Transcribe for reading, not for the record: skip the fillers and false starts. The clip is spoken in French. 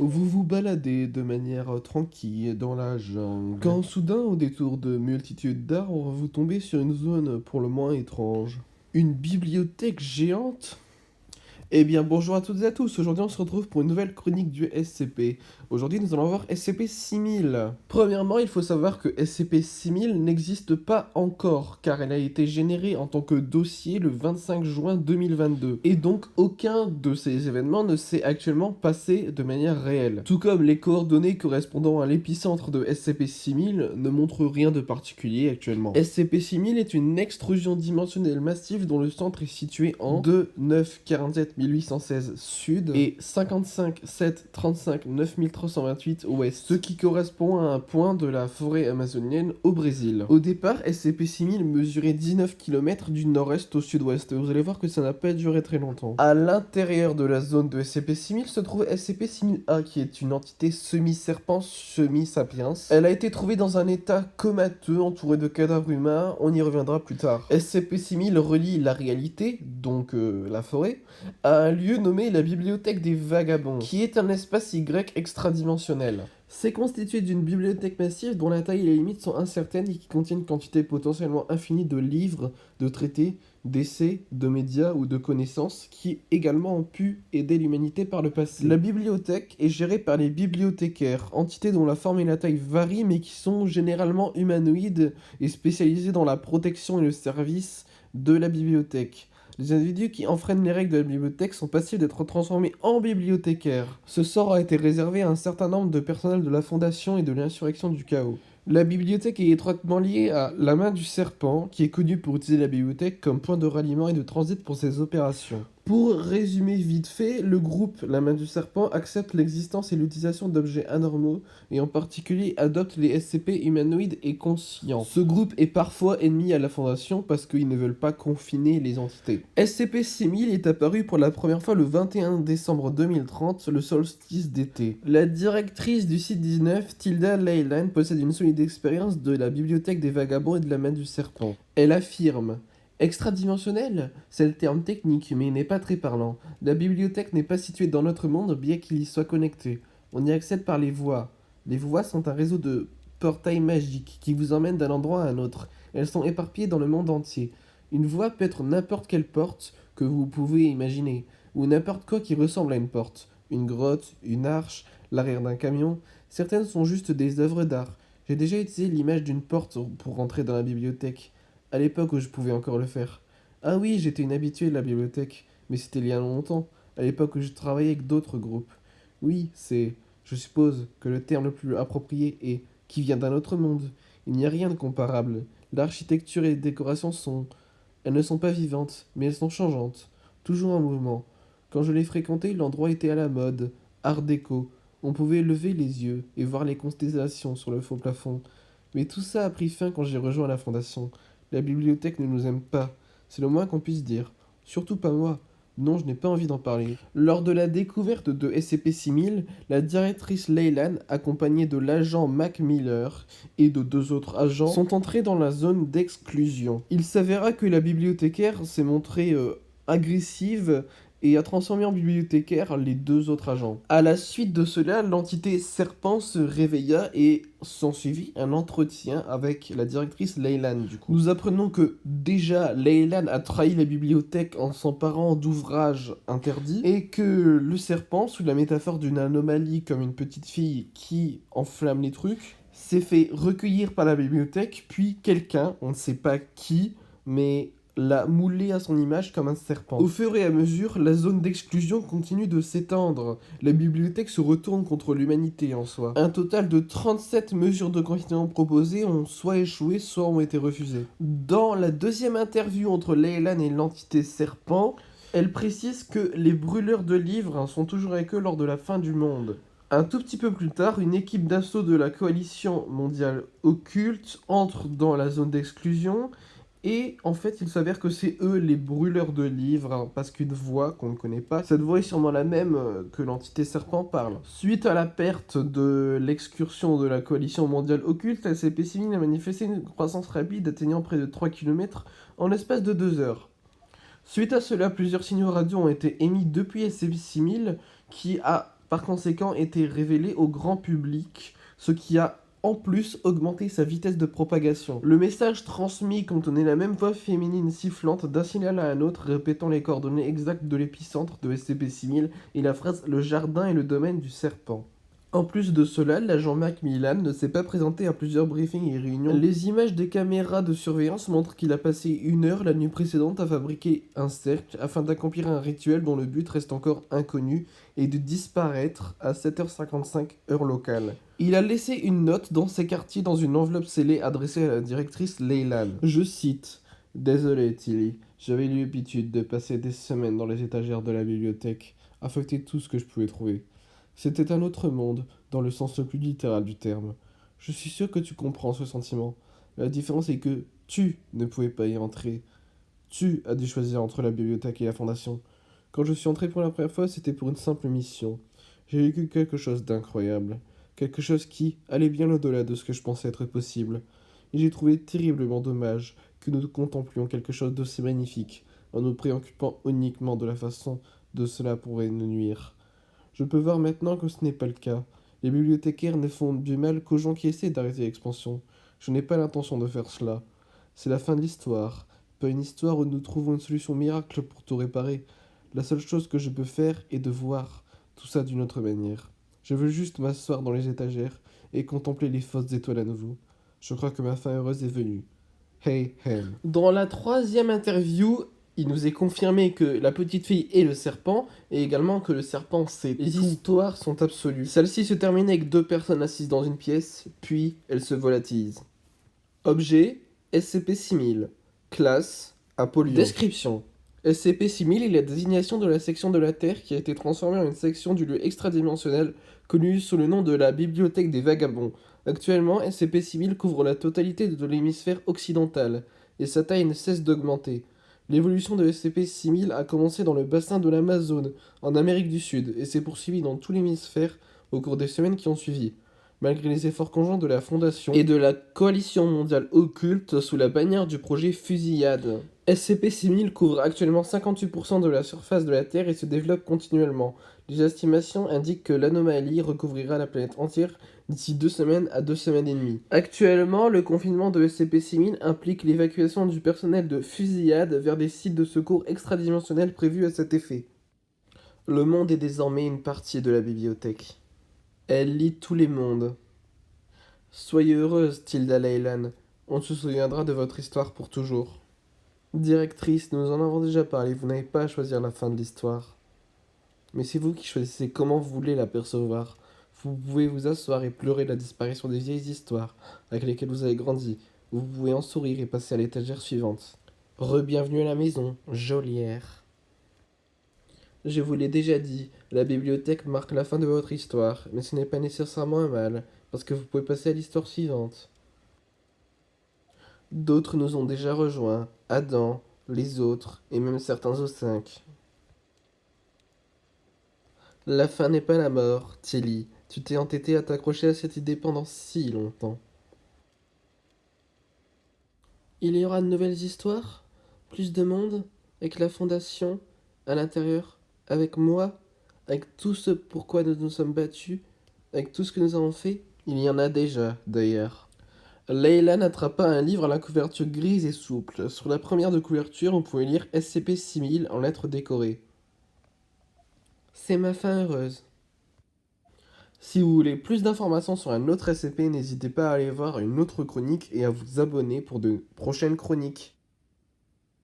Vous vous baladez de manière tranquille dans la jungle, quand soudain, au détour de multitudes d'arbres, vous tombez sur une zone pour le moins étrange. Une bibliothèque géante? Eh bien, bonjour à toutes et à tous. Aujourd'hui, on se retrouve pour une nouvelle chronique du SCP. Aujourd'hui, nous allons voir SCP-6000. Premièrement, il faut savoir que SCP-6000 n'existe pas encore, car elle a été générée en tant que dossier le 25 juin 2022. Et donc, aucun de ces événements ne s'est actuellement passé de manière réelle. Tout comme les coordonnées correspondant à l'épicentre de SCP-6000 ne montrent rien de particulier actuellement. SCP-6000 est une extrusion dimensionnelle massive dont le centre est situé en 2947 1816 sud et 55 7 35 9328 ouest, ce qui correspond à un point de la forêt amazonienne au Brésil. Au départ, SCP-6000 mesurait 19 km du nord-est au sud-ouest. Vous allez voir que ça n'a pas duré très longtemps. À l'intérieur de la zone de SCP-6000 se trouve SCP-6000-A, qui est une entité semi-serpent, semi-sapiens. Elle a été trouvée dans un état comateux, entouré de cadavres humains. On y reviendra plus tard. SCP-6000 relie la réalité, donc la forêt, à un lieu nommé la Bibliothèque des Vagabonds, qui est un espace Y extradimensionnel. C'est constitué d'une bibliothèque massive dont la taille et les limites sont incertaines et qui contient une quantité potentiellement infinie de livres, de traités, d'essais, de médias ou de connaissances qui également ont pu aider l'humanité par le passé. La bibliothèque est gérée par les bibliothécaires, entités dont la forme et la taille varient mais qui sont généralement humanoïdes et spécialisées dans la protection et le service de la bibliothèque. Les individus qui enfreignent les règles de la bibliothèque sont passibles d'être transformés en bibliothécaires. Ce sort a été réservé à un certain nombre de personnels de la Fondation et de l'insurrection du chaos. La bibliothèque est étroitement liée à la main du serpent, qui est connu pour utiliser la bibliothèque comme point de ralliement et de transit pour ses opérations. Pour résumer vite fait, le groupe La Main du Serpent accepte l'existence et l'utilisation d'objets anormaux, et en particulier adopte les SCP humanoïdes et conscients. Ce groupe est parfois ennemi à la Fondation parce qu'ils ne veulent pas confiner les entités. SCP-6000 est apparu pour la première fois le 21 décembre 2030, le solstice d'été. La directrice du site 19, Tilda Leyland, possède une solide expérience de la Bibliothèque des Vagabonds et de La Main du Serpent. Elle affirme: extradimensionnel, c'est le terme technique, mais il n'est pas très parlant. La bibliothèque n'est pas située dans notre monde, bien qu'il y soit connecté. On y accède par les voies. Les voies sont un réseau de portails magiques qui vous emmènent d'un endroit à un autre. Elles sont éparpillées dans le monde entier. Une voie peut être n'importe quelle porte que vous pouvez imaginer, ou n'importe quoi qui ressemble à une porte. Une grotte, une arche, l'arrière d'un camion. Certaines sont juste des œuvres d'art. J'ai déjà utilisé l'image d'une porte pour rentrer dans la bibliothèque. À l'époque où je pouvais encore le faire. Ah oui, j'étais une habituée de la bibliothèque, mais c'était il y a longtemps, à l'époque où je travaillais avec d'autres groupes. Oui, je suppose que le terme le plus approprié est qui vient d'un autre monde. Il n'y a rien de comparable. L'architecture et les décorations elles ne sont pas vivantes, mais elles sont changeantes, toujours en mouvement. Quand je les fréquentais, l'endroit était à la mode, art déco. On pouvait lever les yeux et voir les constellations sur le faux plafond. Mais tout ça a pris fin quand j'ai rejoint la fondation. La bibliothèque ne nous aime pas, c'est le moins qu'on puisse dire. Surtout pas moi. Non, je n'ai pas envie d'en parler. Lors de la découverte de SCP-6000, la directrice Leyland, accompagnée de l'agent Mac Miller et de 2 autres agents, sont entrés dans la zone d'exclusion. Il s'avéra que la bibliothécaire s'est montrée agressive et a transformé en bibliothécaire les 2 autres agents. À la suite de cela, l'entité Serpent se réveilla et s'ensuivit un entretien avec la directrice Leyland du coup. Nous apprenons que déjà Leyland a trahi la bibliothèque en s'emparant d'ouvrages interdits et que le serpent, sous la métaphore d'une anomalie comme une petite fille qui enflamme les trucs, s'est fait recueillir par la bibliothèque, puis quelqu'un, on ne sait pas qui, mais l'a moulé à son image comme un serpent. Au fur et à mesure, la zone d'exclusion continue de s'étendre. La bibliothèque se retourne contre l'humanité en soi. Un total de 37 mesures de confinement proposées ont soit échoué, soit ont été refusées. Dans la deuxième interview entre Leyland et l'entité serpent, elle précise que les brûleurs de livres sont toujours avec eux lors de la fin du monde. Un tout petit peu plus tard, une équipe d'assaut de la coalition mondiale occulte entre dans la zone d'exclusion. Et en fait, il s'avère que c'est eux les brûleurs de livres, hein, parce qu'une voix qu'on ne connaît pas, cette voix est sûrement la même que l'entité serpent parle. Suite à la perte de l'excursion de la coalition mondiale occulte, SCP-6000 a manifesté une croissance rapide atteignant près de 3 km en l'espace de 2 heures. Suite à cela, plusieurs signaux radio ont été émis depuis SCP-6000 qui a par conséquent été révélé au grand public, ce qui a en plus augmenté sa vitesse de propagation. Le message transmis contenait la même voix féminine sifflante d'un signal à un autre, répétant les coordonnées exactes de l'épicentre de SCP-6000 et la phrase « Le jardin est le domaine du serpent ». En plus de cela, l'agent Macmillan ne s'est pas présenté à plusieurs briefings et réunions. Les images des caméras de surveillance montrent qu'il a passé 1 heure la nuit précédente à fabriquer un cercle afin d'accomplir un rituel dont le but reste encore inconnu et de disparaître à 7h55 heure locale. Il a laissé une note dans ses quartiers dans une enveloppe scellée adressée à la directrice Leylan. Je cite « Désolé Tilly, j'avais l'habitude de passer des semaines dans les étagères de la bibliothèque, à feuilleter tout ce que je pouvais trouver. C'était un autre monde, dans le sens le plus littéral du terme. Je suis sûr que tu comprends ce sentiment. La différence est que tu ne pouvais pas y entrer. Tu as dû choisir entre la bibliothèque et la fondation. Quand je suis entré pour la première fois, c'était pour une simple mission. J'ai vécu quelque chose d'incroyable. Quelque chose qui allait bien au-delà de ce que je pensais être possible. Et j'ai trouvé terriblement dommage que nous contemplions quelque chose d'aussi magnifique, en nous préoccupant uniquement de la façon dont cela pourrait nous nuire. Je peux voir maintenant que ce n'est pas le cas. Les bibliothécaires ne font du mal qu'aux gens qui essaient d'arrêter l'expansion. Je n'ai pas l'intention de faire cela. C'est la fin de l'histoire. Pas une histoire où nous trouvons une solution miracle pour tout réparer. La seule chose que je peux faire est de voir tout ça d'une autre manière. Je veux juste m'asseoir dans les étagères et contempler les fausses étoiles à nouveau. Je crois que ma fin heureuse est venue. Hey, Ham. Dans la 3e interview, il nous est confirmé que la petite fille est le serpent, et également que le serpent sait tout. Les histoires sont absolues. Celle-ci se termine avec 2 personnes assises dans une pièce, puis elles se volatilisent. Objet, SCP-6000. Classe, Apollyon. Description. SCP-6000 est la désignation de la section de la Terre qui a été transformée en une section du lieu extradimensionnel connue sous le nom de la Bibliothèque des Vagabonds. Actuellement, SCP-6000 couvre la totalité de l'hémisphère occidental, et sa taille ne cesse d'augmenter. L'évolution de SCP-6000 a commencé dans le bassin de l'Amazone, en Amérique du Sud, et s'est poursuivie dans tout l'hémisphère au cours des semaines qui ont suivi. Malgré les efforts conjoints de la Fondation et de la Coalition mondiale occulte sous la bannière du projet Fusillade, SCP-6000 couvre actuellement 58% de la surface de la Terre et se développe continuellement. Les estimations indiquent que l'anomalie recouvrira la planète entière d'ici 2 semaines à 2 semaines et demie. Actuellement, le confinement de SCP-6000 implique l'évacuation du personnel de Fusillade vers des sites de secours extradimensionnels prévus à cet effet. Le monde est désormais une partie de la bibliothèque. Elle lit tous les mondes. Soyez heureuse, Tilda Leylan. On se souviendra de votre histoire pour toujours. Directrice, nous en avons déjà parlé, vous n'avez pas à choisir la fin de l'histoire. Mais c'est vous qui choisissez comment vous voulez la percevoir. Vous pouvez vous asseoir et pleurer la disparition des vieilles histoires avec lesquelles vous avez grandi. Vous pouvez en sourire et passer à l'étagère suivante. Re-bienvenue à la maison, Jolière. Je vous l'ai déjà dit, la bibliothèque marque la fin de votre histoire, mais ce n'est pas nécessairement un mal, parce que vous pouvez passer à l'histoire suivante. D'autres nous ont déjà rejoints, Adam, les autres, et même certains O5. La fin n'est pas la mort, Tilly. Tu t'es entêté à t'accrocher à cette idée pendant si longtemps. Il y aura de nouvelles histoires? Plus de monde? Avec la Fondation? À l'intérieur? Avec moi? Avec tout ce pourquoi nous nous sommes battus? Avec tout ce que nous avons fait? Il y en a déjà, d'ailleurs. Leylan attrapa un livre à la couverture grise et souple. Sur la première de couverture, on pouvait lire SCP-6000 en lettres décorées. C'est ma fin heureuse. Si vous voulez plus d'informations sur un autre SCP, n'hésitez pas à aller voir une autre chronique et à vous abonner pour de prochaines chroniques.